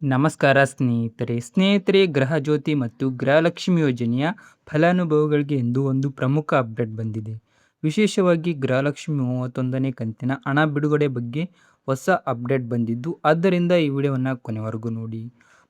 ನಮಸ್ಕಾರ ಸ್ನೇಹಿತರೆ ಗೃಹಜ್ಯೋತಿ ಮತ್ತು ಗೃಹಲಕ್ಷ್ಮಿ ಯೋಜನೆಯ ಫಲಾನುಭವಿಗಳಿಗೆ ಎಂದು ಒಂದು ಪ್ರಮುಖ ಅಪ್ಡೇಟ್ ಬಂದಿದೆ. ವಿಶೇಷವಾಗಿ ಗೃಹಲಕ್ಷ್ಮಿ 31ನೇ ಕಂತಿನ ಹಣ ಬಿಡುಗಡೆ ಬಗ್ಗೆ ಹೊಸ ಅಪ್ಡೇಟ್ ಬಂದಿದ್ದು, ಆದ್ದರಿಂದ ಈ ವಿಡಿಯೋವನ್ನು ಕೊನೆವರೆಗೂ ನೋಡಿ.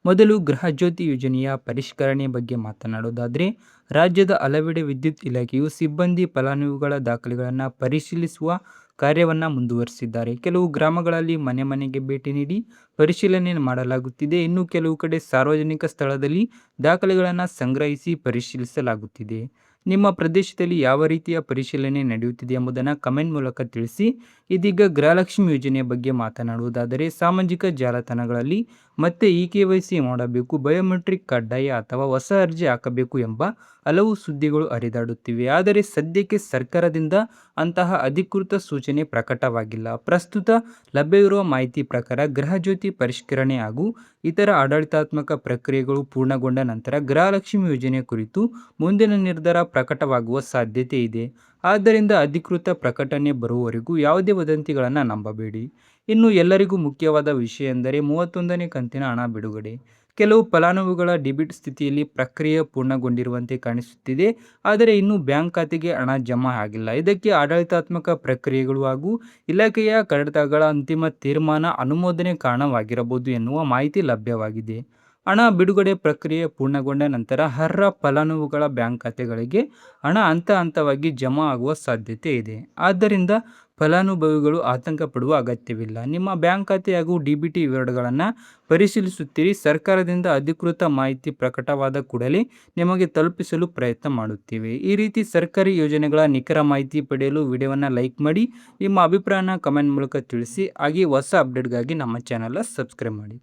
ಮೊದಲು ಗೃಹಜ್ಯೋತಿ ಯೋಜನೆಯ ಪರಿಷ್ಕರಣೆ ಬಗ್ಗೆ ಮಾತನಾಡೋದಾದರೆ, ರಾಜ್ಯದ ಹಲವೆಡೆ ವಿದ್ಯುತ್ ಇಲಾಖೆಯು ಸಿಬ್ಬಂದಿ ಫಲಾನುಭವಿಗಳ ದಾಖಲೆಗಳನ್ನು ಪರಿಶೀಲಿಸುವ ಕಾರ್ಯವನ್ನು ಮುಂದುವರಿಸಿದ್ದಾರೆ. ಕೆಲವು ಗ್ರಾಮಗಳಲ್ಲಿ ಮನೆ ಮನೆಗೆ ಭೇಟಿ ನೀಡಿ ಪರಿಶೀಲನೆ ಮಾಡಲಾಗುತ್ತಿದೆ. ಇನ್ನು ಕೆಲವು ಕಡೆ ಸಾರ್ವಜನಿಕ ಸ್ಥಳದಲ್ಲಿ ದಾಖಲೆಗಳನ್ನು ಸಂಗ್ರಹಿಸಿ ಪರಿಶೀಲಿಸಲಾಗುತ್ತಿದೆ. ನಿಮ್ಮ ಪ್ರದೇಶದಲ್ಲಿ ಯಾವ ರೀತಿಯ ಪರಿಶೀಲನೆ ನಡೆಯುತ್ತಿದೆ ಎಂಬುದನ್ನು ಕಮೆಂಟ್ ಮೂಲಕ ತಿಳಿಸಿ. ಇದೀಗ ಗೃಹಲಕ್ಷ್ಮಿ ಯೋಜನೆಯ ಬಗ್ಗೆ ಮಾತನಾಡುವುದಾದರೆ, ಸಾಮಾಜಿಕ ಜಾಲತಾಣಗಳಲ್ಲಿ ಮತ್ತೆ KYC ಮಾಡಬೇಕು, ಬಯೋಮೆಟ್ರಿಕ್ ಕಡ್ಡಾಯ ಅಥವಾ ಹೊಸ ಅರ್ಜಿ ಹಾಕಬೇಕು ಎಂಬ ಹಲವು ಸುದ್ದಿಗಳು ಹರಿದಾಡುತ್ತಿವೆ. ಆದರೆ ಸದ್ಯಕ್ಕೆ ಸರ್ಕಾರದಿಂದ ಅಂತಹ ಅಧಿಕೃತ ಸೂಚನೆ ಪ್ರಕಟವಾಗಿಲ್ಲ. ಪ್ರಸ್ತುತ ಲಭ್ಯವಿರುವ ಮಾಹಿತಿ ಪ್ರಕಾರ ಗೃಹಜ್ಯೋತಿ ಪರಿಷ್ಕರಣೆ ಹಾಗೂ ಇತರ ಆಡಳಿತಾತ್ಮಕ ಪ್ರಕ್ರಿಯೆಗಳು ಪೂರ್ಣಗೊಂಡ ನಂತರ ಗೃಹಲಕ್ಷ್ಮಿ ಯೋಜನೆ ಕುರಿತು ಮುಂದಿನ ನಿರ್ಧಾರ ಪ್ರಕಟವಾಗುವ ಸಾಧ್ಯತೆ ಇದೆ. ಆದ್ದರಿಂದ ಅಧಿಕೃತ ಪ್ರಕಟಣೆ ಬರುವವರೆಗೂ ಯಾವುದೇ ವದಂತಿಗಳನ್ನು ನಂಬಬೇಡಿ. ಇನ್ನು ಎಲ್ಲರಿಗೂ ಮುಖ್ಯವಾದ ವಿಷಯ ಎಂದರೆ 31ನೇ ಕಂತಿನ ಹಣ ಬಿಡುಗಡೆ. ಕೆಲವು ಫಲಾನುಭವಿಗಳ ಡೆಬಿಟ್ ಸ್ಥಿತಿಯಲ್ಲಿ ಪ್ರಕ್ರಿಯೆ ಪೂರ್ಣಗೊಂಡಿರುವಂತೆ ಕಾಣಿಸುತ್ತಿದೆ, ಆದರೆ ಇನ್ನೂ ಬ್ಯಾಂಕ್ ಖಾತೆಗೆ ಹಣ ಜಮಾ ಆಗಿಲ್ಲ. ಇದಕ್ಕೆ ಆಡಳಿತಾತ್ಮಕ ಪ್ರಕ್ರಿಯೆಗಳು ಹಾಗೂ ಇಲಾಖೆಯ ಕಡತಗಳ ಅಂತಿಮ ತೀರ್ಮಾನ ಅನುಮೋದನೆ ಕಾರಣವಾಗಿರಬಹುದು ಎನ್ನುವ ಮಾಹಿತಿ ಲಭ್ಯವಾಗಿದೆ. ಹಣ ಬಿಡುಗಡೆ ಪ್ರಕ್ರಿಯೆ ಪೂರ್ಣಗೊಂಡ ನಂತರ ಅರ್ಹ ಫಲಾನುಭವಿಗಳ ಬ್ಯಾಂಕ್ ಖಾತೆಗಳಿಗೆ ಹಣ ಹಂತವಾಗಿ ಜಮಾ ಆಗುವ ಸಾಧ್ಯತೆ ಇದೆ. ಆದ್ದರಿಂದ ಫಲಾನುಭವಿಗಳು ಆತಂಕ ಪಡುವ ಅಗತ್ಯವಿಲ್ಲ. ನಿಮ್ಮ ಬ್ಯಾಂಕ್ ಖಾತೆ ಹಾಗೂ DBT ವಿವರಗಳನ್ನು ಪರಿಶೀಲಿಸುತ್ತೀರಿ. ಸರ್ಕಾರದಿಂದ ಅಧಿಕೃತ ಮಾಹಿತಿ ಪ್ರಕಟವಾದ ಕೂಡಲೇ ನಿಮಗೆ ತಲುಪಿಸಲು ಪ್ರಯತ್ನ ಮಾಡುತ್ತೇವೆ. ಈ ರೀತಿ ಸರ್ಕಾರಿ ಯೋಜನೆಗಳ ನಿಖರ ಮಾಹಿತಿ ಪಡೆಯಲು ವಿಡಿಯೋವನ್ನು ಲೈಕ್ ಮಾಡಿ, ನಿಮ್ಮ ಅಭಿಪ್ರಾಯನ ಕಮೆಂಟ್ ಮೂಲಕ ತಿಳಿಸಿ. ಹಾಗೆ ಹೊಸ ಅಪ್ಡೇಟ್ಗಾಗಿ ನಮ್ಮ ಚಾನೆಲ್ ಸಬ್ಸ್ಕ್ರೈಬ್ ಮಾಡಿ.